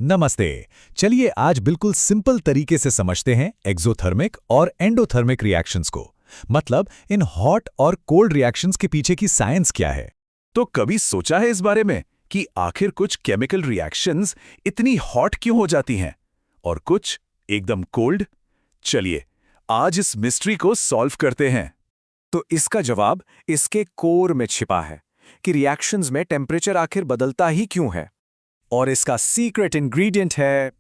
नमस्ते। चलिए आज बिल्कुल सिंपल तरीके से समझते हैं एक्सोथर्मिक और एंडोथर्मिक रिएक्शंस को। मतलब इन हॉट और कोल्ड रिएक्शंस के पीछे की साइंस क्या है। तो कभी सोचा है इस बारे में कि आखिर कुछ केमिकल रिएक्शंस इतनी हॉट क्यों हो जाती हैं और कुछ एकदम कोल्ड? चलिए आज इस मिस्ट्री को सॉल्व करते हैं। तो इसका जवाब इसके कोर में छिपा है कि रिएक्शंस में टेम्परेचर आखिर बदलता ही क्यों है। और इसका सीक्रेट इंग्रेडिएंट है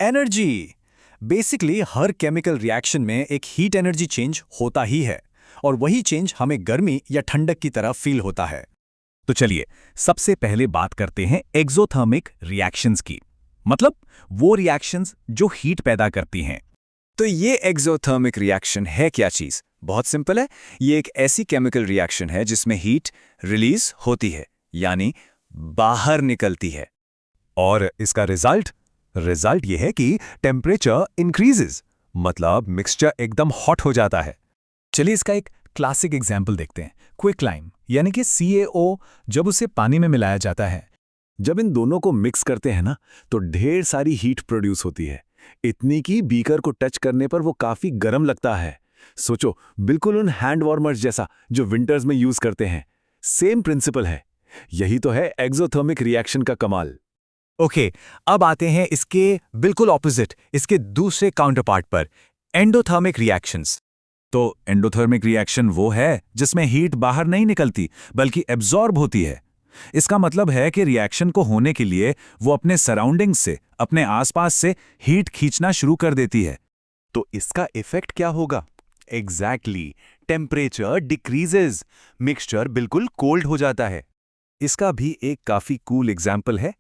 एनर्जी। बेसिकली हर केमिकल रिएक्शन में एक हीट एनर्जी चेंज होता ही है और वही चेंज हमें गर्मी या ठंडक की तरह फील होता है। तो चलिए सबसे पहले बात करते हैं एक्सोथर्मिक रिएक्शंस की। मतलब वो रिएक्शंस जो हीट पैदा करती हैं। तो ये एक्सोथर्मिक रिएक्शन है क्या चीज? बहुत सिंपल है। ये एक ऐसी केमिकल रिएक्शन है जिसमें हीट रिलीज होती है, यानी बाहर निकलती है। और इसका रिजल्ट ये है कि टेम्परेचर इंक्रीजेस, मतलब मिक्सचर एकदम हॉट हो जाता है। चलिए इसका एक क्लासिक एग्जाम्पल देखते हैं। क्विकलाइम यानी कि CaO जब उसे पानी में मिलाया जाता है, जब इन दोनों को मिक्स करते हैं ना, तो ढेर सारी हीट प्रोड्यूस होती है। इतनी कि बीकर को टच करने पर वो काफी गर्म लगता है। सोचो, बिल्कुल उन हैंड वार्मर्स जैसा जो विंटर्स में यूज करते हैं। सेम प्रिंसिपल है। यही तो है एक्सोथर्मिक रिएक्शन का कमाल। ओके, अब आते हैं इसके बिल्कुल ऑपोजिट, इसके दूसरे काउंटरपार्ट पर, एंडोथर्मिक रिएक्शंस। तो एंडोथर्मिक रिएक्शन वो है जिसमें हीट बाहर नहीं निकलती बल्कि एब्जॉर्ब होती है। इसका मतलब है कि रिएक्शन को होने के लिए वो अपने सराउंडिंग्स से, अपने आसपास से हीट खींचना शुरू कर देती है। तो इसका इफेक्ट क्या होगा? एग्जैक्टली, टेम्परेचर डिक्रीजेज, मिक्सचर बिल्कुल कोल्ड हो जाता है। इसका भी एक काफी कूल एग्जाम्पल है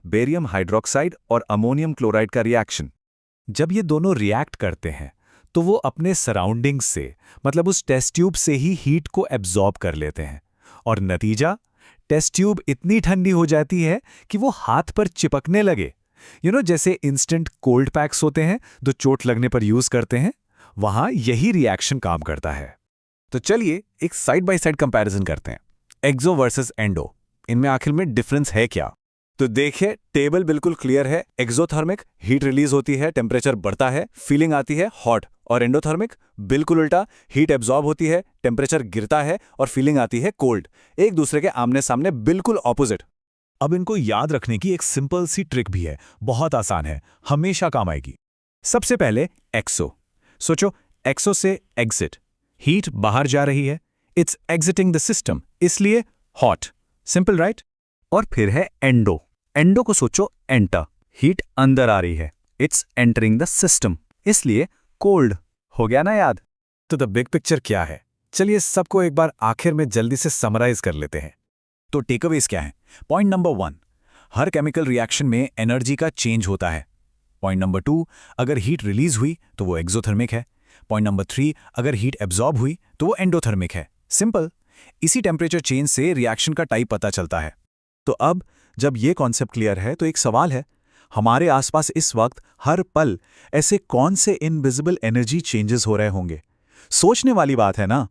बेरियम हाइड्रोक्साइड और अमोनियम क्लोराइड का रिएक्शन। जब ये दोनों रिएक्ट करते हैं तो वो अपने सराउंडिंग्स से, मतलब उस टेस्ट ट्यूब से ही हीट को एब्जॉर्ब कर लेते हैं। और नतीजा, टेस्ट ट्यूब इतनी ठंडी हो जाती है कि वो हाथ पर चिपकने लगे। जैसे इंस्टेंट कोल्ड पैक्स होते हैं जो चोट लगने पर यूज करते हैं, वहां यही रिएक्शन काम करता है। तो चलिए एक साइड बाय साइड कंपैरिजन करते हैं, एक्सो वर्सेस एंडो। इनमें आखिर में डिफरेंस है क्या? तो देखिए, टेबल बिल्कुल क्लियर है। एक्सोथर्मिक हीट रिलीज होती है, टेम्परेचर बढ़ता है, फीलिंग आती है हॉट। और एंडोथर्मिक बिल्कुल उल्टा, हीट एब्जॉर्ब होती है, टेम्परेचर गिरता है और फीलिंग आती है कोल्ड। एक दूसरे के आमने सामने बिल्कुल ऑपोजिट। अब इनको याद रखने की एक सिंपल सी ट्रिक भी है, बहुत आसान है, हमेशा काम आएगी। सबसे पहले एक्सो। सोचो, एक्सो से एग्जिट, हीट बाहर जा रही है, इट्स एग्जिटिंग द सिस्टम, इसलिए हॉट। Simple right? और फिर है एंडो। एंडो को सोचो एंटर, हीट अंदर आ रही है, इट्स एंटरिंग द सिस्टम, इसलिए कोल्ड। हो गया ना याद? तो द बिग पिक्चर क्या है? चलिए सबको एक बार आखिर में जल्दी से समराइज कर लेते हैं। तो टेकअवेज क्या है? पॉइंट नंबर 1, हर केमिकल रिएक्शन में एनर्जी का चेंज होता है। पॉइंट नंबर 2, अगर हीट रिलीज हुई तो वो एक्सोथर्मिक है। पॉइंट नंबर 3, अगर हीट एब्जॉर्ब हुई तो वो एंडोथर्मिक है। सिंपल। इसी टेम्परेचर चेंज से रिएक्शन का टाइप पता चलता है। तो अब जब ये कॉन्सेप्ट क्लियर है तो एक सवाल है, हमारे आसपास इस वक्त हर पल ऐसे कौन से इनविजिबल एनर्जी चेंजेस हो रहे होंगे? सोचने वाली बात है ना।